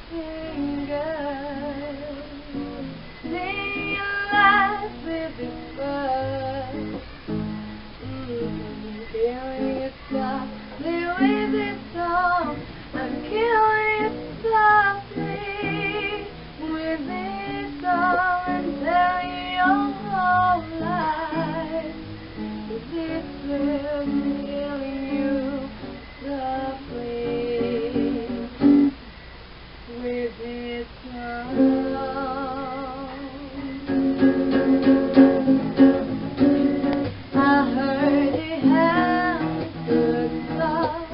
fingers. Stay alive with this bird. Killing it softly with this song. I'm killing it softly with this song and tell you your whole life. This will killing you softly with this song. I heard it had a good song.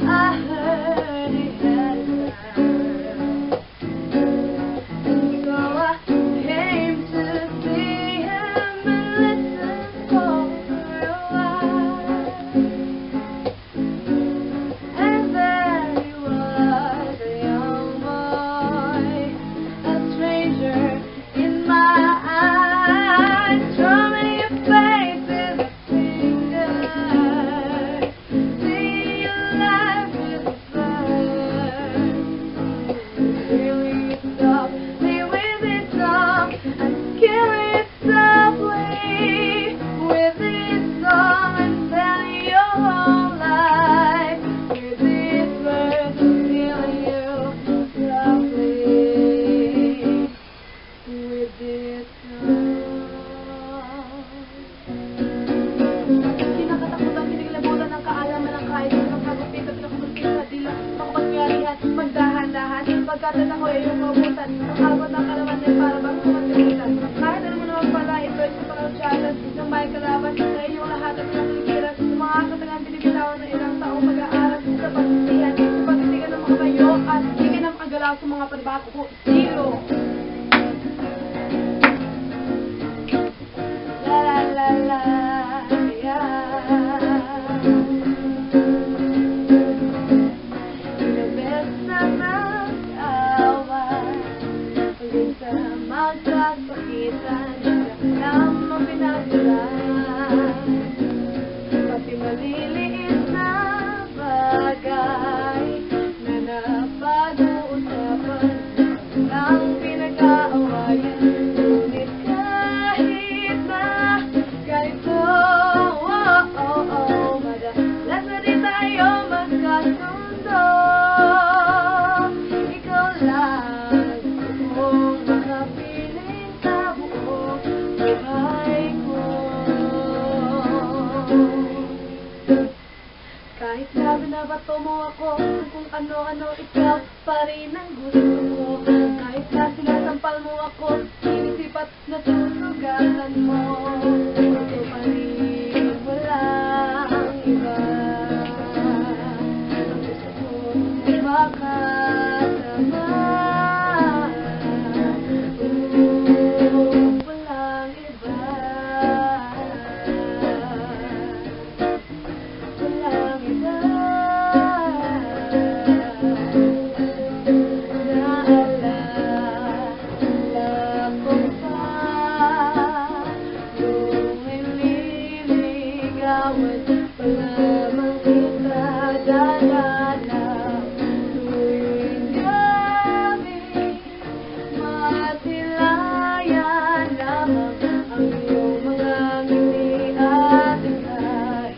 I heard it had a sound. And so I came to see him and listen for a while. And there he was, a young boy, a stranger in my eyes, drumming your face with a finger. See your life with a bird. Killing it softly with this song. I'm killing it softly with this song and telling your whole life. With this bird, I'm killing you softly with this song. Kinakatakutan, pinaglabutan ng kaalaman ng kahit anong kagupit at pinakamuntin sa dila, makapangyarihan, magdahan-dahan, pagkatan ako ay iyong mabutan, ang abot ng kalawatin para bang kumatimutan. Kahit alam mo naman pala, ito ay sa pangausyatan ng may kalaban sa inyong lahat at pinakalikiran, sa mga katangan binibitawan ng ilang taong pag-aaral sa pagsisihan, sa pagtitigan ng mga bayo at hindi ka nang agalaw sa mga panibako ko, estilo. La la la la, yeah. Ilang beses na mag-away, hanggang sa magkakasakitan, hanggang ang pinagdalaan. Pati maliliit na bagay na napag-uusapan ang pinag-aawayan. Ngunit kahit na ganito, madalas na di tayo magkasundo. Ikaw lang kung makapiling sa buong buhay ko. Kahit na binabato mo ako kung ano-ano, ikaw pa rin ang gusto ko. Kahit na sinasampal mo ako, inisip at nasusugatan mo, ito pa rin, walang iba. Ang gusto ko makasama, walang iba. Walang iba. Naalala ko pa nung nililigawan pa lamang kita, dalala tuwing gabi, masilayan lamang ang iyong mga ngiti at ika'y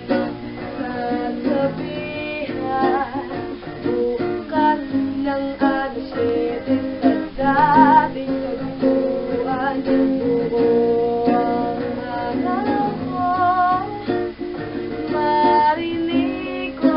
sasabihan bukas ng alas 7 sa dating tagpuan. Buo ang araw ko, marinig ko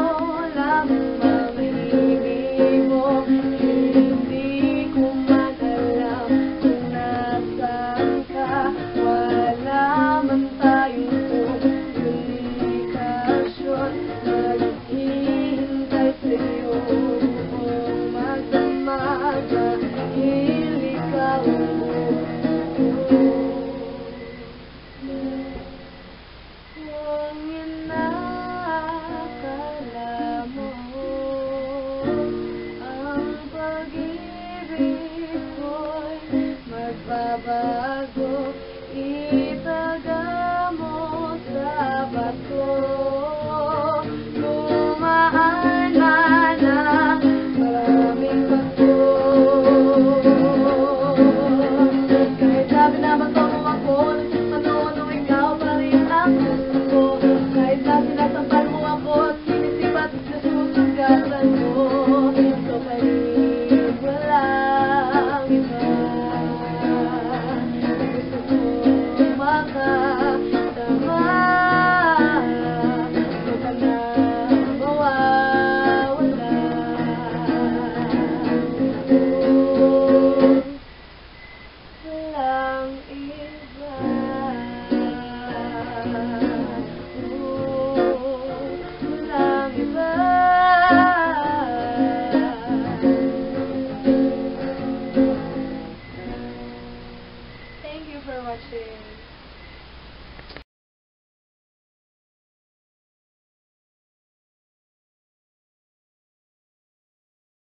lamang mga himig mo. Hindi ko man alam kung nasaan ka, wala man tayong komunikasyon. Naghihintay sa'yo buong magdamag dahil ikaw ang gusto ko. Kung